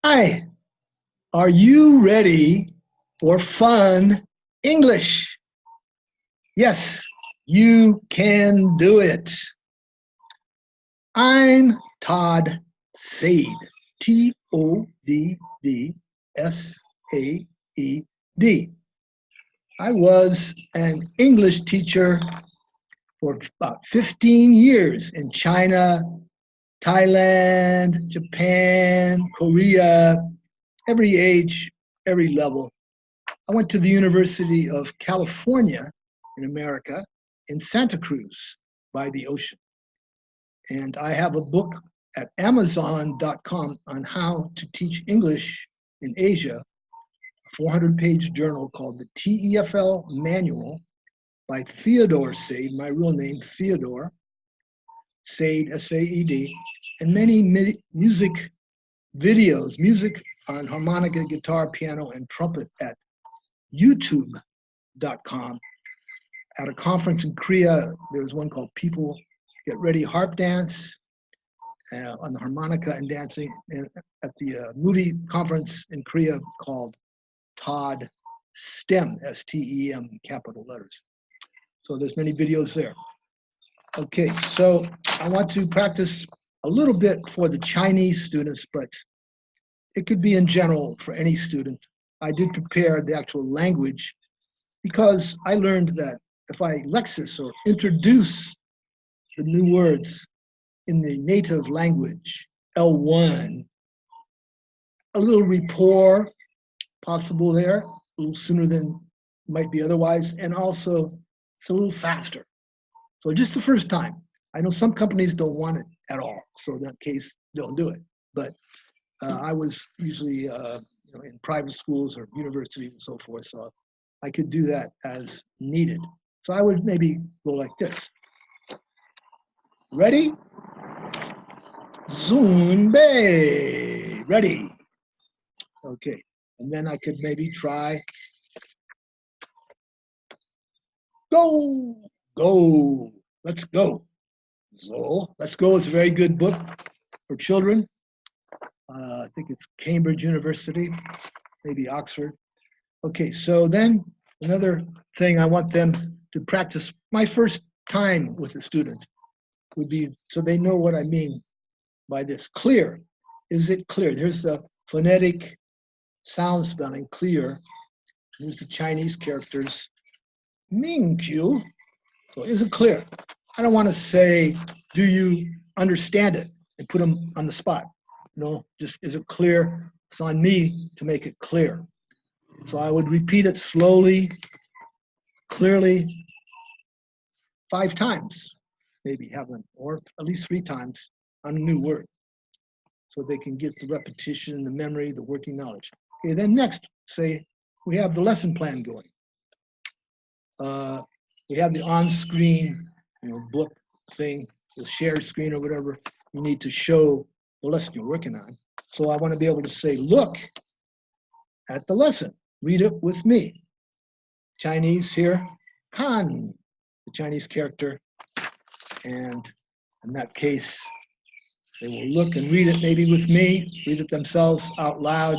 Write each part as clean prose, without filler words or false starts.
Hi, are you ready for fun English? Yes, you can do it. I'm Todd Said, Toddsaed. I was an English teacher for about 15 years in China, Thailand, Japan, Korea, every age, every level. I went to the University of California in America in Santa Cruz by the ocean. And I have a book at Amazon.com on how to teach English in Asia, a 400-page journal called the TEFL Manual by Theodore Said, my real name, Theodore Said, S-A-E-D, and many music videos, music on harmonica, guitar, piano, and trumpet at YouTube.com. At a conference in Korea, there was one called People Get Ready Harp Dance on the harmonica and dancing. And at the movie conference in Korea called Todd STEM, S-T-E-M, capital letters. So there's many videos there. Okay, so I want to practice a little bit for the Chinese students, but it could be in general for any student. I did prepare the actual language because I learned that if I lexis or introduce the new words in the native language, L1, a little rapport possible there, a little sooner than might be otherwise, and also it's a little faster. So just the first time. I know some companies don't want it at all, so in that case, don't do it. But I was usually in private schools or universities and so forth, so I could do that as needed. So I would maybe go like this. Ready? Zunbei. Ready. Okay. And then I could maybe try go. Go. Let's go. So Let's Go is a very good book for children. I think it's Cambridge University, maybe Oxford. Okay, so then another thing I want them to practice my first time with a student would be so they know what I mean by this. Clear. Is it clear? Here's the phonetic sound spelling, clear. Here's the Chinese characters. Mingqiu. So is it clear? I don't want to say, do you understand it? And put them on the spot. No, just is it clear? It's on me to make it clear. So I would repeat it slowly, clearly, 5 times, maybe have them, or at least 3 times on a new word. So they can get the repetition, the memory, the working knowledge. Okay, then next, say, we have the lesson plan going. We have the on-screen, book thing, the shared screen or whatever. You need to show the lesson you're working on. So I want to be able to say, look at the lesson. Read it with me. Chinese here, kan, the Chinese character. And in that case, they will look and read it maybe with me, read it themselves out loud,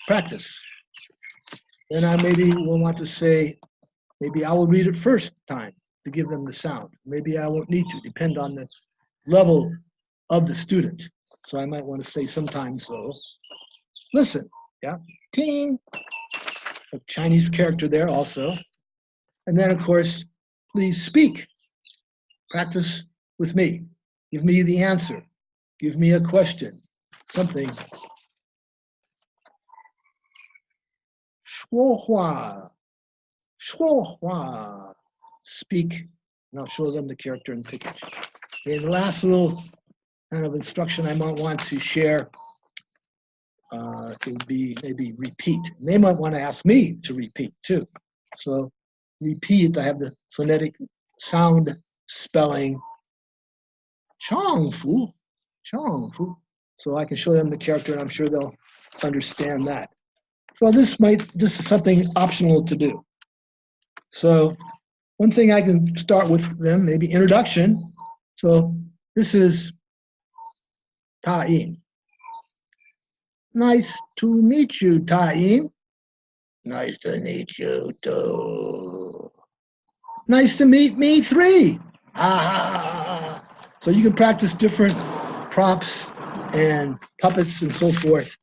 practice. Then I maybe will want to say, maybe I will read it first time to give them the sound. Maybe I won't need to, depend on the level of the student. So I might want to say sometimes, though, listen, yeah, ting, a Chinese character there also. And then, of course, please speak. Practice with me. Give me the answer. Give me a question, something. 说话,说话, speak, and I'll show them the character in pictures. Okay, the last little kind of instruction I might want to share, it would be maybe repeat. And they might want to ask me to repeat too. So repeat, I have the phonetic sound spelling, 唱福, 唱福. So I can show them the character and I'm sure they'll understand that. So this is something optional to do. So one thing I can start with them, maybe introduction. So this is 他印. Nice to meet you, Taim. Nice to meet you too. Nice to meet me, 3. Ah. So you can practice different prompts and puppets and so forth,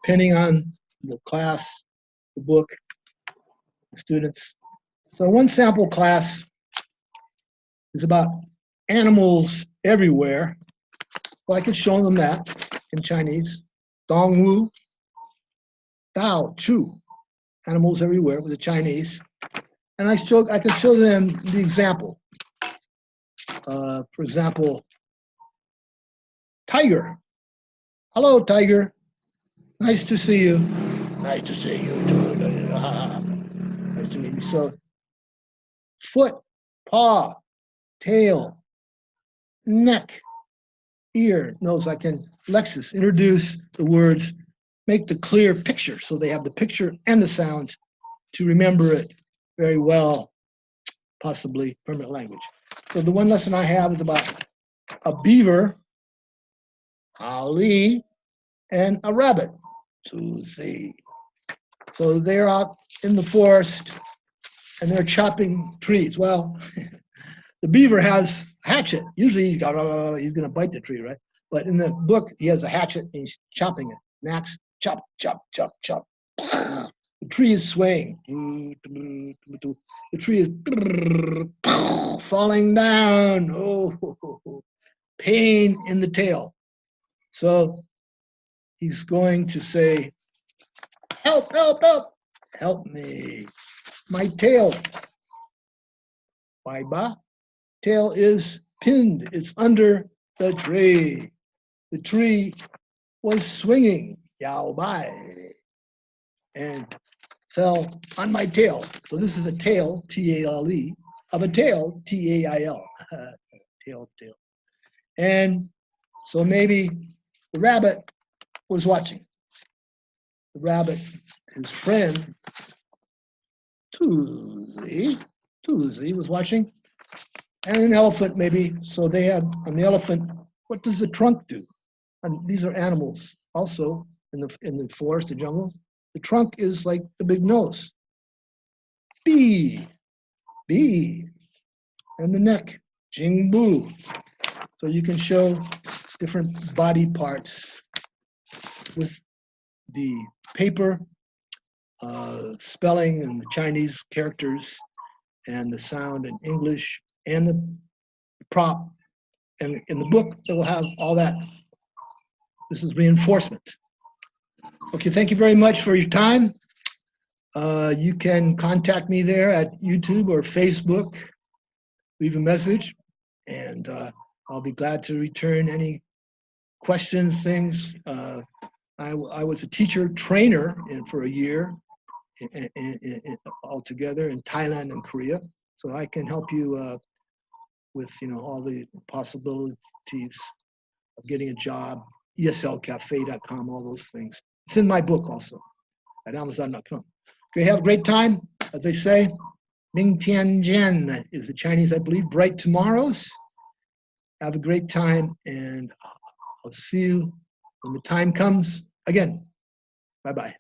depending on the class, the book, the students. So one sample class is about animals everywhere. Well, I could show them that in Chinese. Dong Wu, Dao Chu, animals everywhere with the Chinese. And I can show them the example. For example, tiger. Hello, tiger. Nice to see you. Nice to see you too. Nice to meet you. So, foot, paw, tail, neck, ear, nose. I can, Lexis, introduce the words, make the clear picture so they have the picture and the sound to remember it very well, possibly permanent language. So the one lesson I have is about a beaver, Ali, and a rabbit, Susie. So they're out in the forest and they're chopping trees. Well, the beaver has a hatchet. Usually he's going to bite the tree, right? But in the book, he has a hatchet and he's chopping it. An axe, chop, chop, chop, chop. The tree is swaying. The tree is falling down. Oh, pain in the tail. So he's going to say, help, help, help, help me. My tail. Waiba. Tail is pinned. It's under the tree. The tree was swinging. Yao bai. And fell on my tail. So this is a tail, T-A-L-E, of a tail, T-A-I-L. Tail, tail. And so maybe the rabbit was watching. The rabbit, his friend, Tuesday was watching. And an elephant maybe. So they had, on the elephant, what does the trunk do? And these are animals also in the forest, the jungle. The trunk is like the big nose. B, and the neck, Jingbu. So you can show different body parts with the paper, spelling and the Chinese characters, and the sound in English, and the prop. And in the book, it will have all that. This is reinforcement. Okay, thank you very much for your time. You can contact me there at YouTube or Facebook, leave a message, and I'll be glad to return any questions, things. I was a teacher trainer for a year altogether in Thailand and Korea, so I can help you with all the possibilities of getting a job, eslcafe.com, all those things. It's in my book also at Amazon.com. Okay, have a great time. As they say, Ming Tian Jian is the Chinese, I believe, bright tomorrows. Have a great time, and I'll see you when the time comes again. Bye-bye.